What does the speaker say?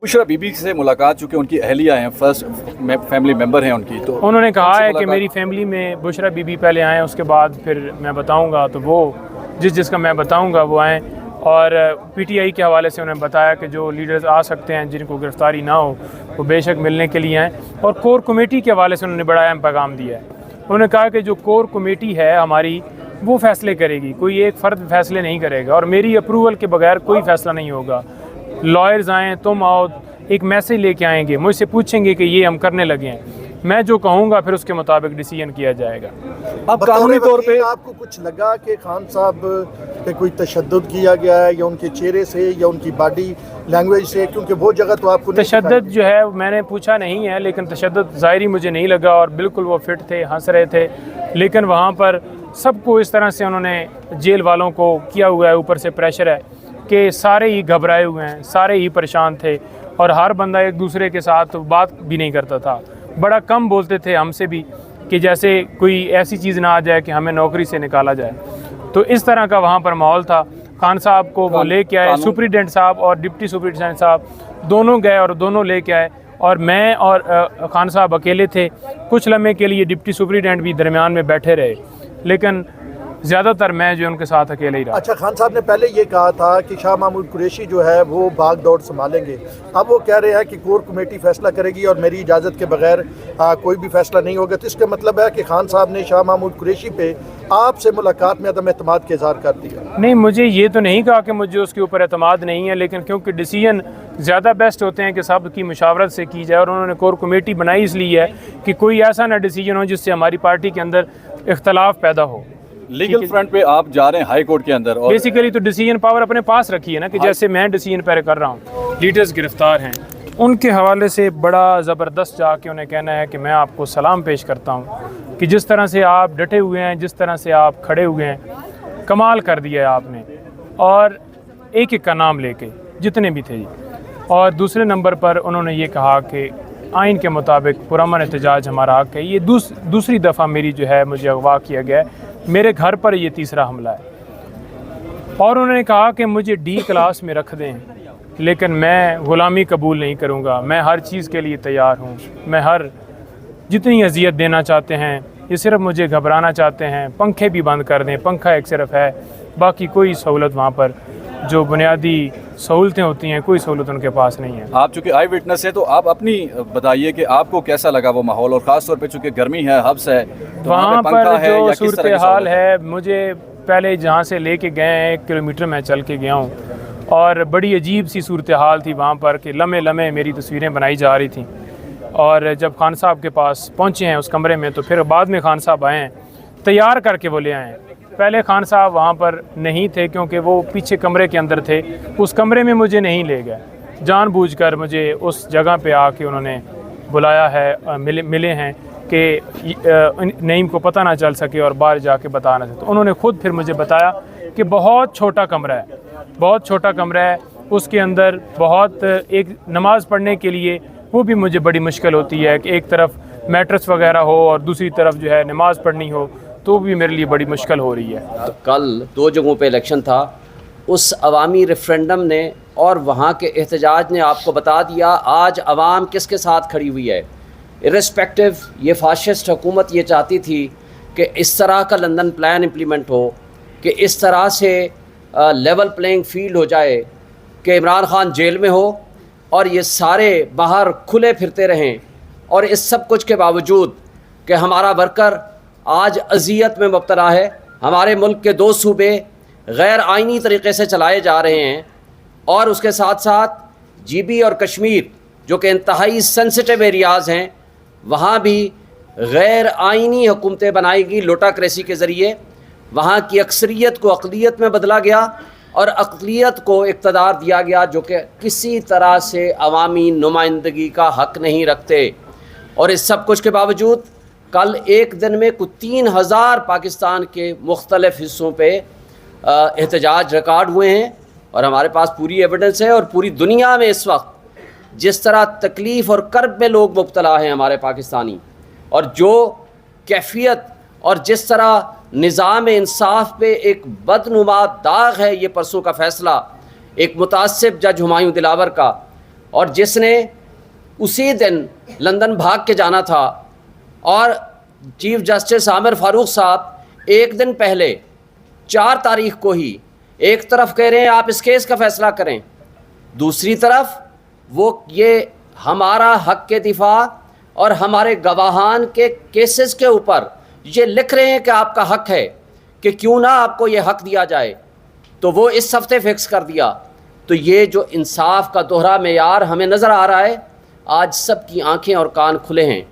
Bushra be be سے ملاقات، چونکہ ان کی اہلیہ ہیں، فرسٹ فیملی ممبر ہیں ان کی، تو انہوں نے کہا ہے کہ میری فیملی میں بشرا بی بی پہلے آئیں، اس کے بعد پھر میں بتاؤں گا، تو وہ جس کا میں بتاؤں گا وہ آئیں. اور پی ٹی آئی کے حوالے سے انہوں نے بتایا کہ جو لیڈرز آ سکتے ہیں جن کو گرفتاری نہ ہو وہ بے شک ملنے کے لیے آئیں. اور کور کمیٹی کے حوالے سے انہوں نے بڑا اہم پیغام دیا ہے. انہوں نے کہا کہ جو کور کمیٹی ہے ہماری وہ فیصلے کرے گی، کوئی ایک فرد فیصلے نہیں کرے گا، اور میری اپروول کے بغیر کوئی فیصلہ نہیں ہوگا. لائرز آئیں، تم آؤ، ایک میسیج لے کے آئیں گے، مجھ سے پوچھیں گے کہ یہ ہم کرنے لگے ہیں، میں جو کہوں گا پھر اس کے مطابق ڈیسیژن کیا جائے گا. اب قانونی طور پہ آپ کو کچھ لگا کہ خان صاحب پہ کوئی تشدد کیا گیا ہے، یا ان کے چہرے سے یا ان کی باڈی لینگویج سے؟ کیونکہ وہ جگہ تو آپ کو تشدد جو ہے میں نے پوچھا نہیں ہے، لیکن تشدد ظاہری مجھے نہیں لگا، اور بالکل وہ فٹ تھے، ہنس رہے تھے. لیکن وہاں پر سب کو اس طرح سے انہوں نے جیل والوں کو کیا ہوا ہے، اوپر سے پریشر ہے کہ سارے ہی گھبرائے ہوئے ہیں، سارے ہی پریشان تھے، اور ہر بندہ ایک دوسرے کے ساتھ بات بھی نہیں کرتا تھا. بڑا کم بولتے تھے ہم سے بھی، کہ جیسے کوئی ایسی چیز نہ آ جائے کہ ہمیں نوکری سے نکالا جائے. تو اس طرح کا وہاں پر ماحول تھا. خان صاحب کو وہ لے کے آئے، سپریڈنٹ صاحب اور ڈپٹی سپریڈنٹ صاحب دونوں گئے اور دونوں لے کے آئے، اور میں اور خان صاحب اکیلے تھے. کچھ لمحے کے لیے ڈپٹی سپریڈنٹ بھی درمیان میں بیٹھے رہے، لیکن زیادہ تر میں جو ان کے ساتھ اکیلے ہی رہا. اچھا، خان صاحب نے پہلے یہ کہا تھا کہ شاہ محمود قریشی جو ہے وہ بھاگ دوڑ سنبھالیں گے. اب وہ کہہ رہے ہیں کہ کور کمیٹی فیصلہ کرے گی اور میری اجازت کے بغیر کوئی بھی فیصلہ نہیں ہوگا. تو اس کا مطلب ہے کہ خان صاحب نے شاہ محمود قریشی پہ آپ سے ملاقات میں عدم اعتماد کا اظہار کر دیا. نہیں، مجھے یہ تو نہیں کہا کہ مجھے اس کے اوپر اعتماد نہیں ہے، لیکن کیونکہ ڈیسیژن زیادہ بیسٹ ہوتے ہیں کہ سب کی مشاورت سے کی جائے، اور انہوں نے کور کمیٹی بنائی اس لیے ہے کہ کوئی ایسا نہ ڈیسیژن ہو جس سے ہماری پارٹی کے اندر اختلاف پیدا ہو. لیگل فرنٹ پہ آپ جا رہے ہیں ہائی کورٹ کے اندر، اور بیسیکلی تو ڈیسیژن پاور اپنے پاس رکھی ہے نا، کہ جیسے میں ڈیسیژن پہ کر رہا ہوں. لیڈرز گرفتار ہیں، ان کے حوالے سے بڑا زبردست جا کے انہیں کہنا ہے کہ میں آپ کو سلام پیش کرتا ہوں کہ جس طرح سے آپ ڈٹے ہوئے ہیں، جس طرح سے آپ کھڑے ہوئے ہیں، کمال کر دیا ہے آپ نے. اور ایک ایک کا نام لے کے جتنے بھی تھے. اور دوسرے نمبر پر انہوں نے یہ کہا کہ آئین کے مطابق پرامن احتجاج ہمارا حق ہے. یہ دوسری دفعہ میری جو ہے مجھے اغوا کیا گیا ہے، میرے گھر پر یہ تیسرا حملہ ہے. اور انہوں نے کہا کہ مجھے ڈی کلاس میں رکھ دیں، لیکن میں غلامی قبول نہیں کروں گا، میں ہر چیز کے لیے تیار ہوں. میں جتنی اذیت دینا چاہتے ہیں، یہ صرف مجھے گھبرانا چاہتے ہیں، پنکھے بھی بند کر دیں، پنکھا ایک صرف ہے، باقی کوئی سہولت وہاں پر جو بنیادی سہولتیں ہوتی ہیں کوئی سہولت ان کے پاس نہیں ہے. آپ چونکہ آئی وٹنس ہے تو آپ اپنی بتائیے کہ آپ کو کیسا لگا وہ ماحول، اور خاص طور پہ چونکہ گرمی ہے، حبس ہے، تو وہاں پر پنکھا ہے جو یا کس طرح کی صورتحال سہولت ہے. مجھے پہلے جہاں سے لے کے گئے ہیں 1 کلومیٹر میں چل کے گیا ہوں، اور بڑی عجیب سی صورتحال تھی وہاں پر کہ لمحے میری تصویریں بنائی جا رہی تھیں. اور جب خان صاحب کے پاس پہنچے ہیں اس کمرے میں، تو پھر بعد میں خان صاحب آئے ہیں، تیار کر کے وہ لے آئے ہیں. پہلے خان صاحب وہاں پر نہیں تھے کیونکہ وہ پیچھے کمرے کے اندر تھے. اس کمرے میں مجھے نہیں لے گئے، جان بوجھ کر مجھے اس جگہ پہ آ کے انہوں نے بلایا ہے، ملے ہیں کہ نعیم کو پتہ نہ چل سکے اور باہر جا کے بتانا تھا. تو انہوں نے خود پھر مجھے بتایا کہ بہت چھوٹا کمرہ ہے، بہت چھوٹا کمرہ ہے، اس کے اندر بہت ایک نماز پڑھنے کے لیے وہ بھی مجھے بڑی مشکل ہوتی ہے کہ ایک طرف میٹرس وغیرہ ہو اور دوسری طرف جو ہے نماز پڑھنی ہو، تو بھی میرے لیے بڑی مشکل ہو رہی ہے. کل 2 جگہوں پہ الیکشن تھا، اس عوامی ریفرینڈم نے اور وہاں کے احتجاج نے آپ کو بتا دیا آج عوام کس کے ساتھ کھڑی ہوئی ہے. ارسپیکٹو یہ فاشسٹ حکومت یہ چاہتی تھی کہ اس طرح کا لندن پلان امپلیمنٹ ہو، کہ اس طرح سے لیول پلینگ فیلڈ ہو جائے کہ عمران خان جیل میں ہو اور یہ سارے باہر کھلے پھرتے رہیں. اور اس سب کچھ کے باوجود کہ ہمارا ورکر آج اذیت میں مبتلا ہے، ہمارے ملک کے 2 صوبے غیر آئینی طریقے سے چلائے جا رہے ہیں، اور اس کے ساتھ ساتھ جی بی اور کشمیر جو کہ انتہائی سینسٹیو ایریاز ہیں، وہاں بھی غیر آئینی حکومتیں بنائی گئی لوٹاکریسی کے ذریعے. وہاں کی اکثریت کو اقلیت میں بدلا گیا اور اقلیت کو اقتدار دیا گیا جو کہ کسی طرح سے عوامی نمائندگی کا حق نہیں رکھتے. اور اس سب کچھ کے باوجود کل ایک دن میں کچھ 3000 پاکستان کے مختلف حصوں پہ احتجاج ریکارڈ ہوئے ہیں، اور ہمارے پاس پوری ایویڈنس ہے. اور پوری دنیا میں اس وقت جس طرح تکلیف اور کرب میں لوگ مبتلا ہیں ہمارے پاکستانی، اور جو کیفیت اور جس طرح نظام انصاف پہ ایک بدنما داغ ہے یہ پرسوں کا فیصلہ ایک متعصب جج ہمایوں دلاور کا، اور جس نے اسی دن لندن بھاگ کے جانا تھا، اور چیف جسٹس عامر فاروق صاحب ایک دن پہلے 4 تاریخ کو ہی ایک طرف کہہ رہے ہیں آپ اس کیس کا فیصلہ کریں، دوسری طرف وہ یہ ہمارا حق کے دفاع اور ہمارے گواہان کے کیسز کے اوپر یہ لکھ رہے ہیں کہ آپ کا حق ہے کہ کیوں نہ آپ کو یہ حق دیا جائے، تو وہ اس ہفتے فکس کر دیا۔ تو یہ جو انصاف کا دوہرا معیار ہمیں نظر آ رہا ہے، آج سب کی آنکھیں اور کان کھلے ہیں۔